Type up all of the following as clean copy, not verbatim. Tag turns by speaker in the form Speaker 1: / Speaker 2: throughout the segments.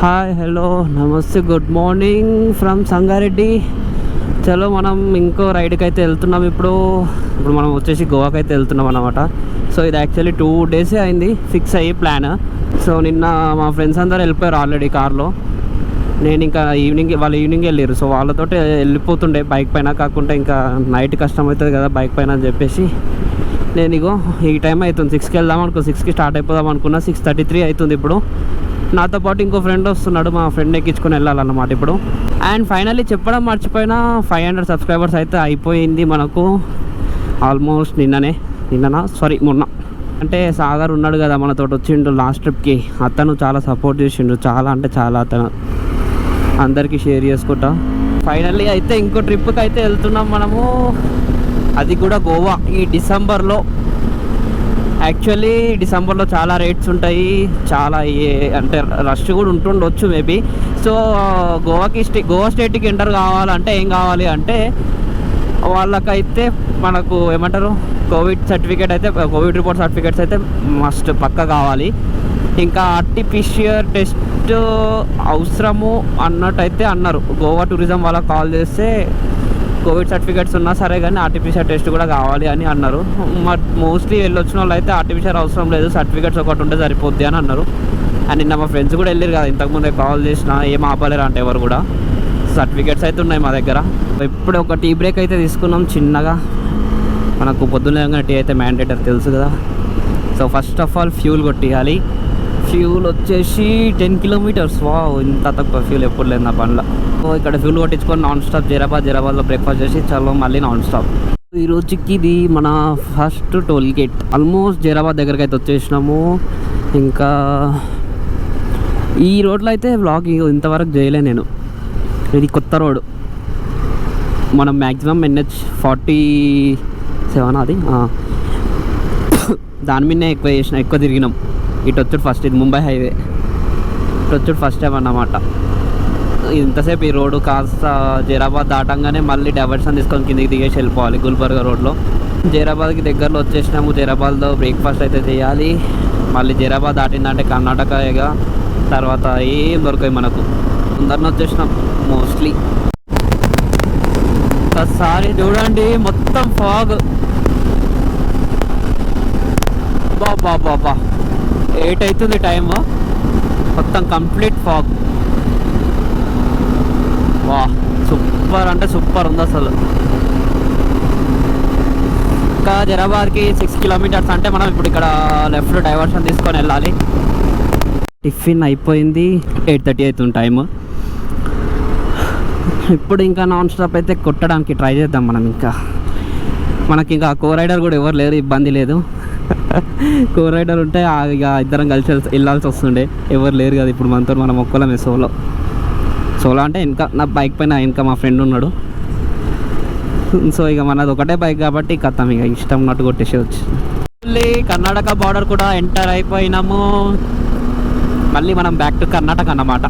Speaker 1: Hi hello నమస్తే good morning from Sangareddy. చలో మనం ఇంకో రైడ్కి అయితే వెళ్తున్నాం. ఇప్పుడు మనం వచ్చేసి గోవాకి అయితే వెళ్తున్నాం అన్నమాట. సో ఇది యాక్చువల్లీ 2 days అయింది ఫిక్స్ అయ్యి ప్లాన్. సో నిన్న మా ఫ్రెండ్స్ అందరూ వెళ్ళిపోయారు ఆల్రెడీ కార్లో. నేను ఇంకా వాళ్ళు ఈవినింగ్ వెళ్ళారు. సో వాళ్ళతో వెళ్ళిపోతుండే బైక్ పైన, కాకుండా ఇంకా నైట్ కష్టం అవుతుంది కదా బైక్ పైన అని చెప్పేసి నేను ఇగో ఈ టైం అవుతుంది 6కి వెళ్దాం అనుకో, 6కి స్టార్ట్ అయిపోదాం అనుకున్నా. 6:33 అవుతుంది ఇప్పుడు. నాతో పాటు ఇంకో ఫ్రెండ్ వస్తున్నాడు, మా ఫ్రెండ్ ఎక్కించుకొని వెళ్ళాలన్నమాట ఇప్పుడు. అండ్ ఫైనల్లీ చెప్పడం మర్చిపోయినా 500 సబ్స్క్రైబర్స్ అయితే అయిపోయింది మనకు ఆల్మోస్ట్ మొన్న. అంటే సాగర్ ఉన్నాడు కదా మనతో వచ్చిండు లాస్ట్ ట్రిప్కి, అతను చాలా సపోర్ట్ చేసిండు, చాలా అంటే చాలా. అతను అందరికీ షేర్ చేసుకుంటా. ఫైనల్లీ అయితే ఇంకో ట్రిప్కి అయితే వెళ్తున్నాం మనము, అది కూడా గోవా ఈ డిసెంబర్లో. యాక్చువల్లీ డిసెంబర్లో చాలా రేట్స్ ఉంటాయి, చాలా అంటే రష్ కూడా ఉంటుండొచ్చు మేబీ. సో గోవా స్టేట్కి ఎంటర్ కావాలంటే ఏం కావాలి అంటే వాళ్ళకైతే మనకు ఏమంటారు కోవిడ్ రిపోర్ట్ సర్టిఫికేట్స్ అయితే మస్ట్ పక్క కావాలి. ఇంకా ఆర్టిఫిషియల్ టెస్ట్ అవసరము అన్నట్టయితే అన్నారు. గోవా టూరిజం వాళ్ళకి కాల్ చేస్తే కోవిడ్ సర్టిఫికేట్స్ ఉన్నా సరే కానీ ఆర్టిఫిషియల్ టెస్ట్ కూడా కావాలి అని అన్నారు. మోస్ట్లీ వెళ్ళొచ్చిన వాళ్ళు అయితే ఆర్టిఫిషియల్ అవసరం లేదు, సర్టిఫికేట్స్ ఒకటి ఉంటే సరిపోద్ది అని అన్నారు. అండ్ నిన్న మా ఫ్రెండ్స్ కూడా వెళ్ళారు కదా, ఇంతకుముందే కాల్ చేసిన ఏం ఆపలేరు అంటే ఎవరు కూడా. సర్టిఫికేట్స్ అయితే ఉన్నాయి మా దగ్గర. ఇప్పుడు ఒక టీ బ్రేక్ అయితే తీసుకున్నాం చిన్నగా. మనకు పొద్దున్న టీ అయితే మ్యాండేటరీ తెలుసు కదా. So first of all fuel కొట్టియాలి. ఫ్యూల్ వచ్చేసి 10 kilometers. ఇంత తక్కువ ఫ్యూల్ ఎప్పుడు లేదు నా బండ్లో. ఇక్కడ ఫ్యూల్ కొట్టించుకొని నాన్ స్టాప్ జైరాబాద్లో బ్రేక్ఫాస్ట్ చేసి చలో మళ్ళీ నాన్ స్టాప్. ఈ రోజుకి ఇది మన first toll gate. Almost Zaheerabad దగ్గరికి అయితే వచ్చేసినాము. ఇంకా ఈ రోడ్లో అయితే వ్లాగ్ ఇంతవరకు చేయలే నేను. ఇది కొత్త రోడ్. మనం మ్యాక్సిమం NH47 అది దాని మీదనే ఎక్కువ తిరిగినాం. ఇటు వచ్చాడు ఫస్ట్, ఇది ముంబై హైవే. ఇటు వచ్చాడు ఫస్ట్ టైం అన్నమాట. ఇంతసేపు ఈ రోడ్డు కాస్త జైరాబాద్ దాటంగానే మళ్ళీ డైవర్షన్ తీసుకొని కిందికి దిగేసి వెళ్ళిపోవాలి గుల్బర్గా రోడ్లో. జైరాబాద్కి దగ్గరలో వచ్చేసినాము. జైరాబాద్లో బ్రేక్ఫాస్ట్ అయితే చేయాలి. మళ్ళీ జైరాబాద్ దాటిందంటే కర్ణాటక, తర్వాత ఏం దొరకాయి మనకు. అందరిని వచ్చేసినాం మోస్ట్లీ. ఒకసారి చూడండి మొత్తం ఫాగ్. బాబా 8 అవుతుంది టైమ్, మొత్తం కంప్లీట్ ఫాగ్. సూపర్ అంటే సూపర్ ఉంది అసలు. ఇంకా జైరాబాద్కి 6 kilometers అంటే మనం ఇప్పుడు ఇక్కడ లెఫ్ట్ డైవర్షన్ తీసుకొని వెళ్ళాలి. టిఫిన్ అయిపోయింది, 8:30 అవుతుంది టైము. ఇప్పుడు ఇంకా నాన్ స్టాప్ అయితే కొట్టడానికి ట్రై చేద్దాం మనం. మనకి ఇంకా కో రైడర్ కూడా ఎవరు లేరు, ఇబ్బంది లేదు. కో రైడర్ ఉంటే ఇక ఇద్దరం కలిసి వెళ్ళాల్సి వస్తుండే, ఎవరు లేరు కదా ఇప్పుడు మనతో. మనం ఒక్కలమే సోలో అంటే నా బైక్ పైన ఇంకా మా ఫ్రెండ్ ఉన్నాడు. సో ఇక మనది ఒకటే బైక్ కాబట్టి కథం ఇక ఇష్టం ఉన్నట్టు కొట్టేసేవచ్చు. మళ్ళీ కర్ణాటక బార్డర్ కూడా ఎంటర్ అయిపోయినాము. మళ్ళీ మనం బ్యాక్ టు కర్ణాటక అన్నమాట.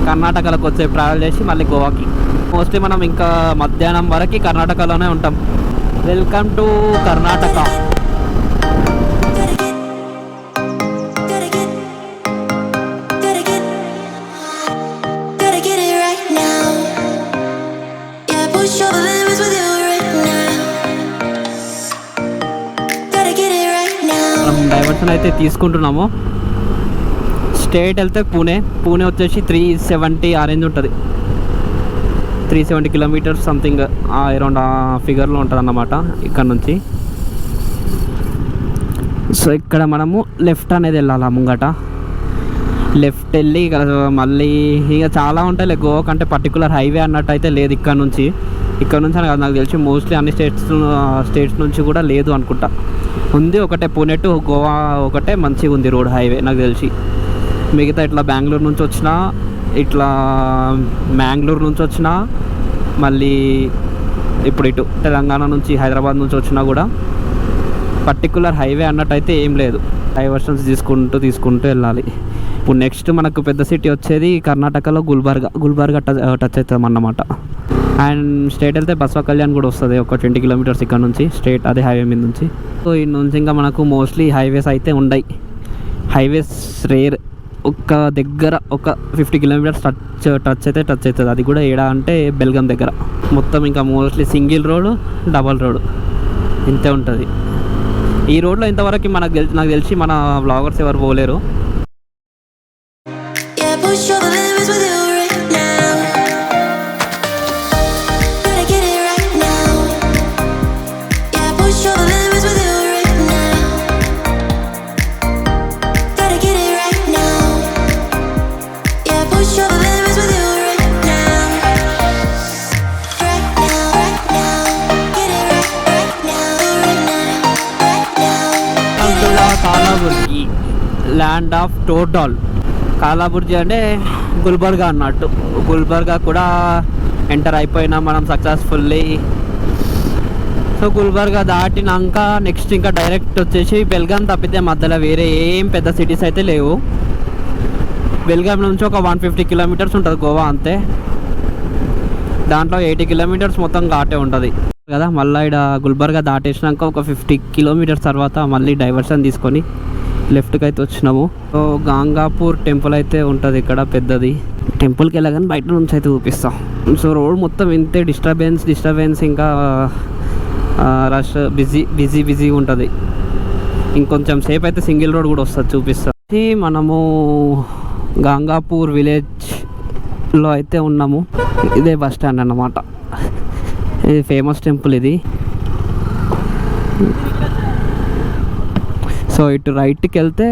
Speaker 1: కర్ణాటకలోకి వచ్చే ట్రావెల్ చేసి మళ్ళీ గోవాకి. మోస్ట్లీ మనం ఇంకా మధ్యాహ్నం వరకు కర్ణాటకలోనే ఉంటాం. Welcome to Karnataka. డైవర్షన్ అయితే తీసుకుంటున్నాము. స్టేట్ వెళ్తే పూణే వచ్చేసి 370 ఆ రేంజ్ ఉంటుంది. 370 kilometers సంథింగ్ అరౌండ్ ఆ ఫిగర్లో ఉంటుంది అన్నమాట ఇక్కడ నుంచి. సో ఇక్కడ మనము లెఫ్ట్ అనేది వెళ్ళాలి ముంగట. లెఫ్ట్ వెళ్ళి ఇక్కడ మళ్ళీ ఇక చాలా ఉంటాయి గోవా కంటే పర్టికులర్ హైవే అన్నట్టు అయితే లేదు ఇక్కడ నుంచి అని నాకు తెలిసి మోస్ట్లీ అన్ని స్టేట్స్ నుంచి కూడా లేదు అనుకుంటా. ఉంది ఒకటే, పూణే టు గోవా ఒకటే మంచిగా ఉంది రోడ్ హైవే నాకు తెలిసి. మిగతా ఇట్లా బెంగళూరు నుంచి వచ్చినా, ఇట్లా మ్యాంగ్లూరు నుంచి వచ్చినా, మళ్ళీ ఇప్పుడు ఇటు తెలంగాణ నుంచి హైదరాబాద్ నుంచి వచ్చినా కూడా పర్టికులర్ హైవే అన్నట్టయితే ఏం లేదు. డైవర్షన్స్ తీసుకుంటూ వెళ్ళాలి. ఇప్పుడు నెక్స్ట్ మనకు పెద్ద సిటీ వచ్చేది కర్ణాటకలో గుల్బర్గా టచ్ అవుతాం అన్నమాట. అండ్ స్టేట్ వెళ్తే బసవ కళ్యాణ్ కూడా వస్తుంది, ఒక 20 kilometers ఇక్కడ నుంచి స్ట్రేట్, అదే హైవే మీద నుంచి. సో ఈ నుంచి ఇంకా మనకు మోస్ట్లీ హైవేస్ అయితే ఉన్నాయి. హైవేస్ రేర్, ఒక దగ్గర ఒక 50 కిలోమీటర్స్ టచ్ అవుతుంది. అది కూడా ఏడా అంటే బెల్గాం దగ్గర. మొత్తం ఇంకా mostly single road, double road ఇంతే ఉంటుంది. ఈ రోడ్లో ఇంతవరకు నాకు తెలిసి మన వ్లాగర్స్ ఎవరు పోలేరు. కాలాబుర్జీ, ల్యాండ్ ఆఫ్ టోటాల్. కాలాబుర్జీ అంటే గుల్బర్గా అన్నట్టు. గుల్బర్గా కూడా ఎంటర్ అయిపోయినా మనం సక్సెస్ఫుల్లీ. సో గుల్బర్గా దాటినాక నెక్స్ట్ ఇంకా డైరెక్ట్ వచ్చేసి బెల్గాం తప్పితే మధ్యలో వేరే ఏం పెద్ద సిటీస్ అయితే లేవు. బెల్గాం నుంచి ఒక 150 కిలోమీటర్స్ ఉంటుంది గోవా అంతే. దాంట్లో 80 కిలోమీటర్స్ మొత్తం ఘాటే ఉంటుంది కదా. మళ్ళీ ఇక్కడ గుల్బర్గా దాటేసినాక ఒక 50 కిలోమీటర్స్ తర్వాత మళ్ళీ డైవర్షన్ తీసుకొని లెఫ్ట్కి అయితే వచ్చినాము. సో గాంగాపూర్ టెంపుల్ అయితే ఉంటుంది ఇక్కడ పెద్దది. టెంపుల్కి వెళ్ళగానే బయట నుంచి అయితే చూపిస్తాం. సో రోడ్ మొత్తం ఇంతే డిస్టర్బెన్స్ ఇంకా రష్ బిజీ ఉంటుంది. ఇంకొంచెం సేపు అయితే సింగిల్ రోడ్ కూడా వస్తుంది, చూపిస్తాం. మనము గాంగాపూర్ విలేజ్లో అయితే ఉన్నాము. ఇదే బస్ స్టాండ్ అన్నమాట. ఇది ఫేమస్ టెంపుల్ ఇది. సో ఇటు రైట్కి వెళ్తే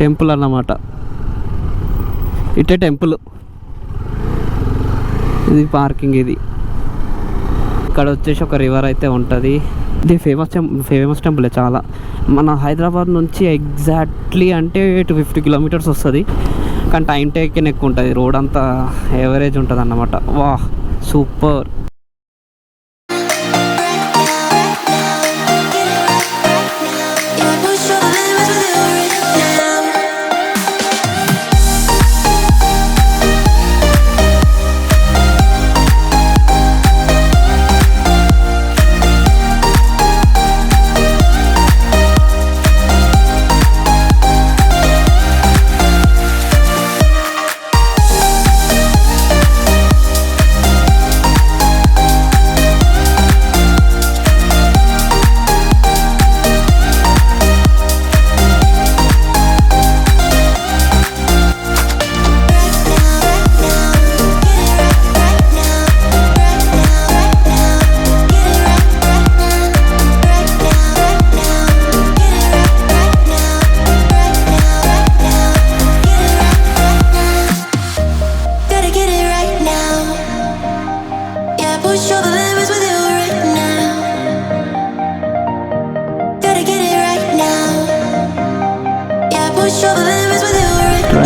Speaker 1: టెంపుల్ అన్నమాట. ఇటే టెంపుల్, ఇది పార్కింగ్. ఇది ఇక్కడ వచ్చేసి ఒక రివర్ అయితే ఉంటుంది. ఇది ఫేమస్ టెంపులే చాలా. మన హైదరాబాద్ నుంచి ఎగ్జాక్ట్లీ అంటే 50 కిలోమీటర్స్ వస్తుంది. కానీ టైం టేకింగ్ ఎక్కువ ఉంటుంది. రోడ్ అంతా ఎవరేజ్ ఉంటుంది అన్నమాట. వా సూపర్.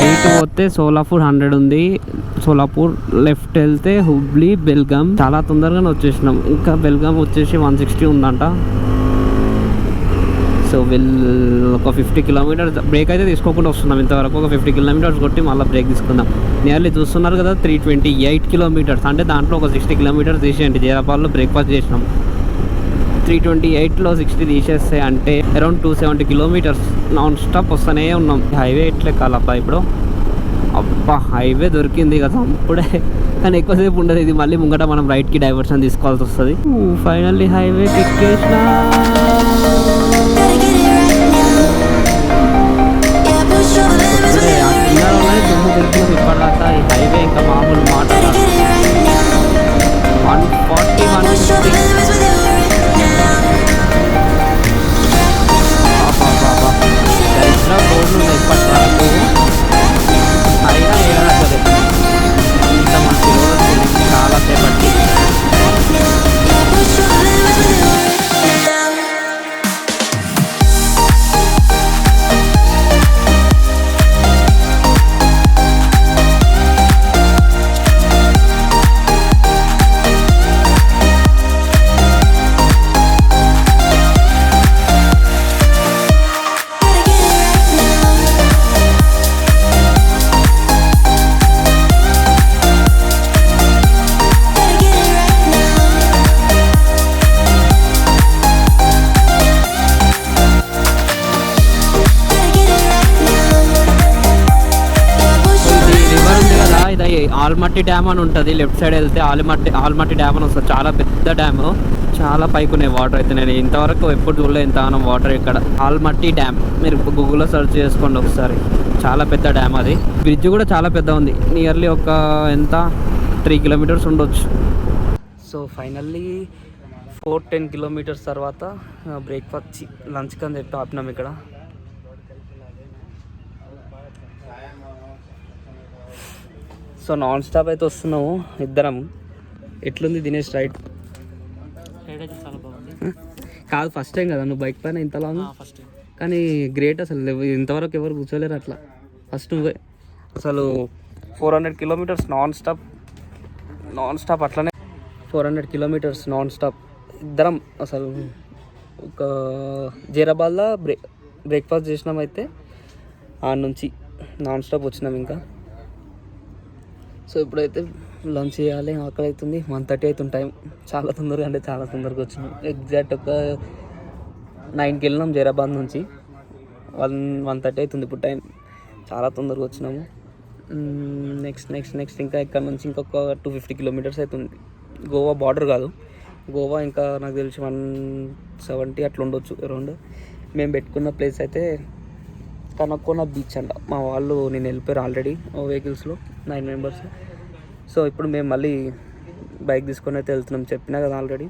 Speaker 1: రైట్ పోతే సోలాపూర్ 100 ఉంది. సోలాపూర్ లెఫ్ట్ వెళ్తే హుబ్లీ, బెల్గాం. చాలా తొందరగానే వచ్చేసినాం. ఇంకా బెల్గాం వచ్చేసి 160 ఉందంట. సో ఒక 50 కిలోమీటర్స్ బ్రేక్ అయితే తీసుకోకుండా వస్తున్నాం ఇంతవరకు. ఒక 50 కిలోమీటర్స్ కొట్టి మళ్ళీ బ్రేక్ తీసుకుందాం. నియర్లీ చూస్తున్నారు కదా 328 కిలోమీటర్స్. అంటే దాంట్లో ఒక 60 కిలోమీటర్స్ తీసేయండి. జైరాబాద్లో బ్రేక్ఫాస్ట్ చేసినాం. 328లో 60 తీసేస్తే అంటే అరౌండ్ 270 కిలోమీటర్స్ నాన్ స్టాప్ వస్తూనే ఉన్నాం. హైవే ఎట్లే కాలబ్బా ఇప్పుడు. అబ్బా హైవే దొరికింది కదా ఇప్పుడే. కానీ ఎక్కువసేపు ఉండదు ఇది. మళ్ళీ ముంగట మనం రైట్కి డైవర్షన్ తీసుకోవాల్సి వస్తుంది. ఫైనల్లీ హైవే ఎక్కేసిన. ఇప్పటిదాకా ఈ హైవే ఇంకా మామూలు మాట. 140, 150. రోడ్లు ఇప్పటి వరకు అయినా ఏడాది ఇంత మంచి రోడ్ చాలా సేపటి. ఆల్మట్టి డ్యామ్ అని ఉంటుంది, లెఫ్ట్ సైడ్ వెళ్తే ఆల్మట్టి డ్యామ్ అని వస్తుంది. చాలా పెద్ద డ్యామ్, చాలా పైకి ఉన్నాయి వాటర్. అయితే నేను ఇంతవరకు ఎప్పుడు చూడలేదు ఇంతగానం వాటర్ ఇక్కడ. ఆల్మట్టి డ్యామ్ మీరు గూగుల్లో సెర్చ్ చేసుకోండి ఒకసారి. చాలా పెద్ద డ్యామ్ అది. బ్రిడ్జ్ కూడా చాలా పెద్ద ఉంది, నియర్లీ ఒక ఎంత 3 కిలోమీటర్స్ ఉండొచ్చు. సో ఫైనల్లీ 4-10 కిలోమీటర్స్ తర్వాత బ్రేక్ఫాస్ట్ లంచ్కి అని చెప్పి ఆపినాం ఇక్కడ. సో నాన్ స్టాప్ అయితే వస్తున్నాము ఇద్దరం. ఎట్లుంది దినేష్ రైడ్?
Speaker 2: చాలా బాగుంది.
Speaker 1: కాదు ఫస్ట్ టైం కదా నువ్వు బైక్ పైన ఇంత లాంగ్?
Speaker 2: ఫస్ట్
Speaker 1: కానీ గ్రేట్ అసలు, ఇంతవరకు ఎవరు కూర్చోలేరు అట్లా. ఫస్ట్ నువ్వే అసలు 400 కిలోమీటర్స్ నాన్ స్టాప్ అట్లనే 400 కిలోమీటర్స్ నాన్ స్టాప్ ఇద్దరం. అసలు ఒక జీరాబాద్లో బ్రేక్ఫాస్ట్ చేసినామైతే ఆడ నుంచి నాన్ స్టాప్ వచ్చినాం ఇంకా. సో ఇప్పుడైతే లంచ్ చేయాలి, ఆకలి అవుతుంది. 1:30 అవుతుంది టైం. చాలా తొందరగా అంటే చాలా తొందరగా వచ్చినాం. ఎగ్జాక్ట్ ఒక 9కి వెళ్ళినాం జైరాబాద్ నుంచి. 1:30 అవుతుంది ఇప్పుడు టైం. చాలా తొందరగా వచ్చినాము. నెక్స్ట్ ఇంకా ఇక్కడ నుంచి ఇంకొక 250 కిలోమీటర్స్ అవుతుంది. గోవా బార్డర్ కాదు, గోవా ఇంకా నాకు తెలిసి 170 అట్లా ఉండొచ్చు అరౌండ్. మేము పెట్టుకున్న ప్లేస్ అయితే కనక్కోన బీచ్ అంట. మా వాళ్ళు నేను వెళ్ళిపోయారు ఆల్రెడీ వెహికల్స్లో 9 మెంబర్స్. సో ఇప్పుడు మేము మళ్ళీ బైక్ తీసుకొని అయితే వెళ్తున్నాం. చెప్పినా కదా ఆల్రెడీ,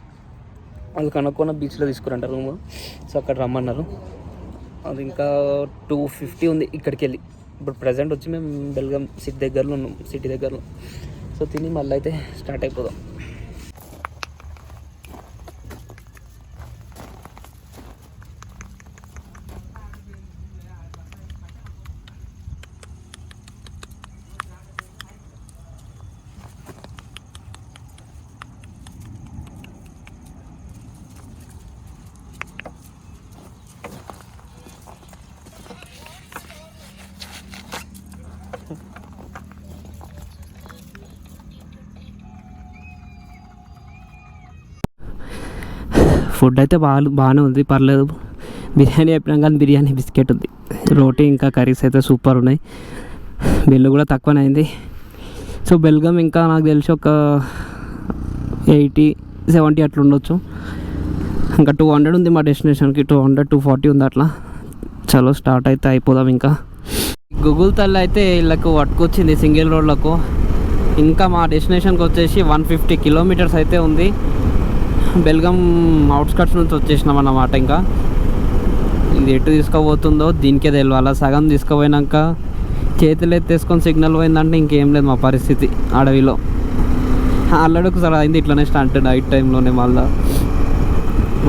Speaker 1: వాళ్ళు కనక్కోన బీచ్లో తీసుకురంట రూమ్. సో అక్కడ రమ్మన్నారు. అది ఇంకా 250 ఉంది ఇక్కడికి వెళ్ళి. ఇప్పుడు ప్రజెంట్ వచ్చి మేము బెల్గాం సిటీ దగ్గరలో ఉన్నాం, సిటీ దగ్గరలో. సో తిని మళ్ళీ అయితే స్టార్ట్ అయిపోదాం. ఫుడ్ అయితే బాగానే ఉంది, పర్లేదు. బిర్యానీ చెప్పినాం కానీ బిర్యానీ బిస్కెట్ ఉంది. రోటీ ఇంకా కర్రీస్ అయితే సూపర్ ఉన్నాయి. బిల్లు కూడా తక్కువనే అయింది. సో బెల్గాం ఇంకా నాకు తెలిసి ఒక 80-70 అట్లా ఉండొచ్చు. ఇంకా 200 ఉంది మా డెస్టినేషన్కి. 200-240 ఉంది అట్లా. చలో స్టార్ట్ అయితే అయిపోదాం. ఇంకా గూగుల్ తల్లి అయితే వీళ్ళకు పట్టుకొచ్చింది సింగిల్ రోడ్లకు. ఇంకా మా డెస్టినేషన్కి వచ్చేసి 150 కిలోమీటర్స్ అయితే ఉంది. బెల్గాం అవుట్స్కట్స్ నుంచి వచ్చేసినాం అన్నమాట. ఇంకా ఇది ఎటు తీసుకుపోతుందో దీనికే తెలియాలి. సగం తీసుకుపోయినాక చేతులు ఎత్తేసుకొని సిగ్నల్ పోయిందంటే ఇంకేం లేదు మా పరిస్థితి అడవిలో. ఆల్రెడీ ఒకసారి అయింది ఇట్లనే స్టార్ట్ నైట్ టైంలోనే.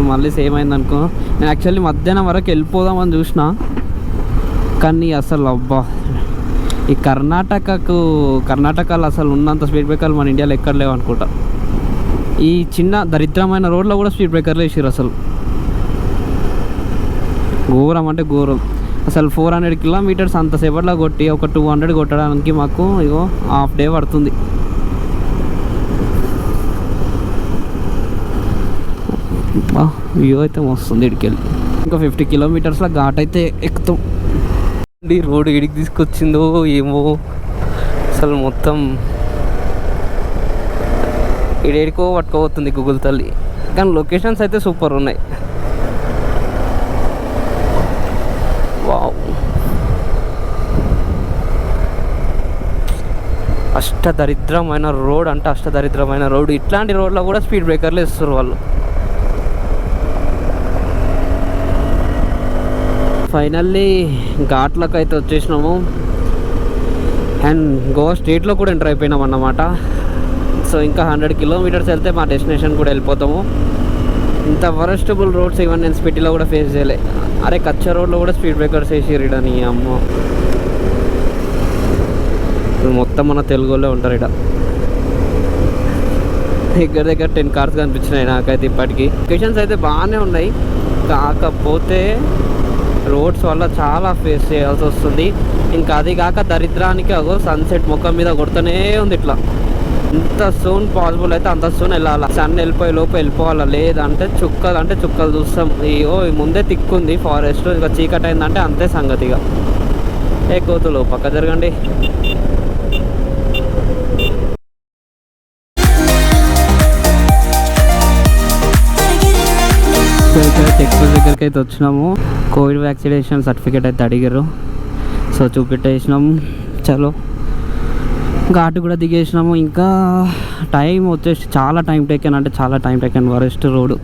Speaker 1: మళ్ళీ సేమ్ అయింది అనుకో. నేను యాక్చువల్లీ మధ్యాహ్నం వరకు వెళ్ళిపోదామని చూసిన, కానీ అసలు అబ్బా ఈ కర్ణాటకలో అసలు ఉన్నంత స్పీడ్ బ్రేకర్లు మన ఇండియాలో ఎక్కడ లేవు అనుకుంటా. ఈ చిన్న దరిద్రమైన రోడ్లో కూడా స్పీడ్ బ్రేకర్లు వేసారు. అసలు ఘోరం అంటే ఘోరం. అసలు 400 కిలోమీటర్స్ అంతసేపట్లో కొట్టి ఒక 200 కొట్టడానికి మాకు ఇగో హాఫ్ డే పడుతుంది. వ్యూ అయితే వస్తుంది ఇడికెళ్ళి. ఇంకా 50 కిలోమీటర్స్లో ఘాట్ అయితే ఎక్కుతాం. రోడ్ ఇడికి తీసుకొచ్చిందో ఏమో అసలు. మొత్తం ఇడేడికో పట్టుకోబోతుంది గూగుల్ తల్లి. కానీ లొకేషన్స్ అయితే సూపర్ ఉన్నాయి. వావ్, అష్టదరిద్రమైన రోడ్ అంటే అష్టదరిద్రమైన రోడ్. ఇట్లాంటి రోడ్లో కూడా స్పీడ్ బ్రేకర్లు ఇస్తారు వాళ్ళు. ఫైనల్లీ ఘాట్లకు అయితే వచ్చేసినాము. అండ్ గోవా స్టేట్లో కూడా ఎంటర్ అయిపోయినాం అన్నమాట. సో ఇంకా 100 కిలోమీటర్స్ వెళ్తే మా డెస్టినేషన్ కూడా వెళ్ళిపోతాము. ఇంత వరస్టబుల్ రోడ్స్ ఇవన్నీ నేను స్పిటీలో కూడా ఫేస్ చేయలే. అరే కచ్చ రోడ్లో కూడా స్పీడ్ బ్రేకర్స్ వేసి రీడని అమ్మో. మొత్తం మన తెలుగు వాళ్ళే ఉంటారు ఇక్కడ. దగ్గర 10 కార్స్ కనిపించినాయి నాకైతే ఇప్పటికీ. లొకేషన్స్ అయితే బాగానే ఉన్నాయి, కాకపోతే రోడ్స్ వల్ల చాలా ఫేస్ చేయాల్సి వస్తుంది. ఇంకా అది కాక దరిద్రానికి అగో సన్సెట్ ముఖం మీద కొడుతూనే ఉంది ఇట్లా. ఎంత సూన్ పాసిబుల్ అయితే అంత సూన్ వెళ్ళాలి. సన్ వెళ్ళిపోయే లోపు వెళ్ళిపోవాలి, లేదంటే చుక్కలు చూస్తాం. ఇగో ముందే తిక్కుంది ఫారెస్ట్, ఇక చీకటి అయిందంటే అంతే సంగతిగా. ఏ కోతులు పక్క జరగండి. చెక్ పోస్ట్ దగ్గరికి అయితే వచ్చినాము. కోవిడ్ వ్యాక్సినేషన్ సర్టిఫికేట్ అయితే అడిగారు. సో చూపెట్టేసినాం. చలో ఘాటు కూడా దిగేసినాము. ఇంకా టైం వచ్చేసి చాలా టైం టేకెన్, అంటే చాలా టైం టేకెన్. Worst road.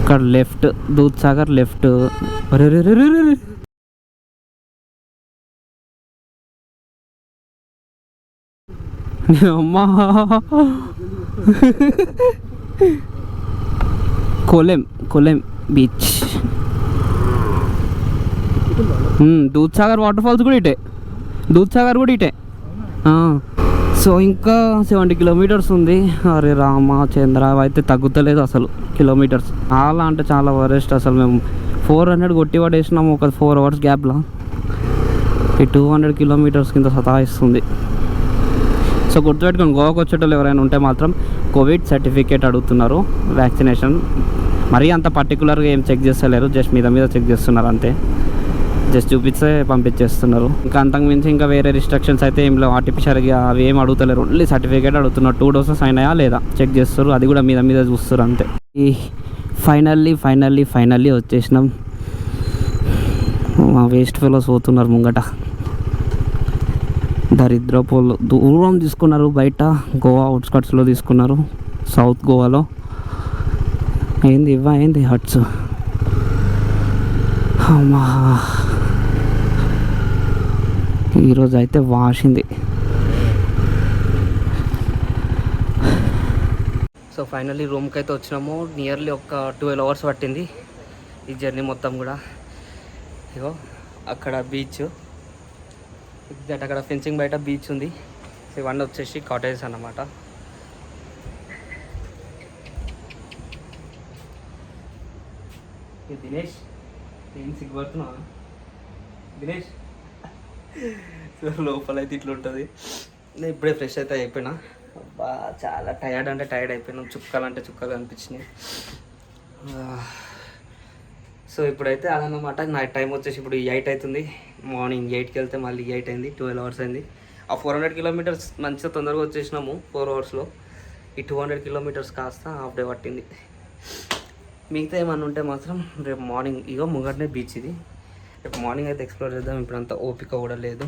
Speaker 1: ఇక్కడ లెఫ్ట్, దూద్సాగర్ లెఫ్ట్. అమ్మా కొలెం బీచ్. దూద్సాగర్ వాటర్ ఫాల్స్ కూడా ఇటే. దూద్సాగర్ కూడా ఇటే. సో ఇంకా 70 కిలోమీటర్స్ ఉంది. అరే రామచంద్ర, అయితే తగ్గుతలేదు అసలు కిలోమీటర్స్. చాలా అంటే చాలా వరెస్ట్. అసలు మేము 400 కొట్టి పడేసినాము ఒక 4 అవర్స్ గ్యాప్లో. ఈ 200 కిలోమీటర్స్ కింద సతాయిస్తుంది. సో గుర్తుపెట్టుకొని గోవాకి వచ్చేటోళ్ళు ఎవరైనా ఉంటే మాత్రం కోవిడ్ సర్టిఫికేట్ అడుగుతున్నారు, వ్యాక్సినేషన్. మరీ అంత పర్టికులర్గా ఏం చెక్ చేస్తలేరు, జస్ట్ మీద చెక్ చేస్తున్నారు అంతే. జస్ట్ చూపిస్తే పంపించేస్తున్నారు. ఇంకా అంతకు మించి ఇంకా వేరే రిస్ట్రిక్షన్స్ అయితే ఏం లేవు. ఆర్టిఫిషియల్గా అవి ఏం అడుగుతలేరు, ఓన్లీ సర్టిఫికేట్ అడుగుతున్నారు. 2 డోసెస్ అయినాయా లేదా చెక్ చేస్తారు, అది కూడా మీద చూస్తారు అంతే. ఈ ఫైనల్లీ వచ్చేసినాం. మా వేస్ట్ ఫెలోస్ పోతున్నారు ముంగట. దరిద్రపోళ్ళు దూరం తీసుకున్నారు, బయట గోవా అవుట్స్కట్స్లో తీసుకున్నారు, సౌత్ గోవాలో. ఏంది హట్స్. అమ్మా ఈరోజు అయితే వాషింది. సో ఫైనల్లీ రూమ్కి అయితే వచ్చినాము. నియర్లీ ఒక 12 అవర్స్ పట్టింది ఈ జర్నీ మొత్తం కూడా. ఇగో అక్కడ బీచ్, ఎగ్జాక్ట్ అక్కడ ఫెన్సింగ్ బయట బీచ్ ఉంది. సో ఇవన్నీ వచ్చేసి కాటేజెస్ అన్నమాట. దినేష్ ఏం సిగ్గుపడుతున్నావా దినేష్? లోపల అయితే ఇట్లా ఉంటుంది. నేను ఇప్పుడే ఫ్రెష్ అయితే అయిపోయినా. అబ్బా చాలా టైర్డ్ అంటే టైర్డ్ అయిపోయినాం. చుక్కలు అనిపించినాయి. సో ఇప్పుడైతే అదన్నమాట. నా టైం వచ్చేసి ఇప్పుడు 8 అవుతుంది. మార్నింగ్ 8కి వెళ్తే మళ్ళీ 8 అయింది, 12 అవర్స్ అయింది. ఆ 400 కిలోమీటర్స్ మంచిగా తొందరగా వచ్చేసినాము 4 అవర్స్లో. ఈ 200 కిలోమీటర్స్ కాస్త హాఫ్ డే పట్టింది. మిగతా ఏమన్నా ఉంటే మాత్రం రేపు మార్నింగ్, ఇగో ముంగటనే బీచ్ ఇది, రేపు మార్నింగ్ అయితే ఎక్స్ప్లోర్ చేద్దాం. ఇప్పుడు అంత ఓపిక కూడా లేదు.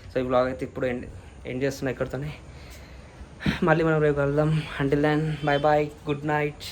Speaker 1: సో ఈ బ్లాగ్ అయితే ఇప్పుడు ఎండ్ చేస్తున్నా ఇక్కడితోనే. మళ్ళీ మనం రేపు వెళ్దాం. Until then bye bye, good night.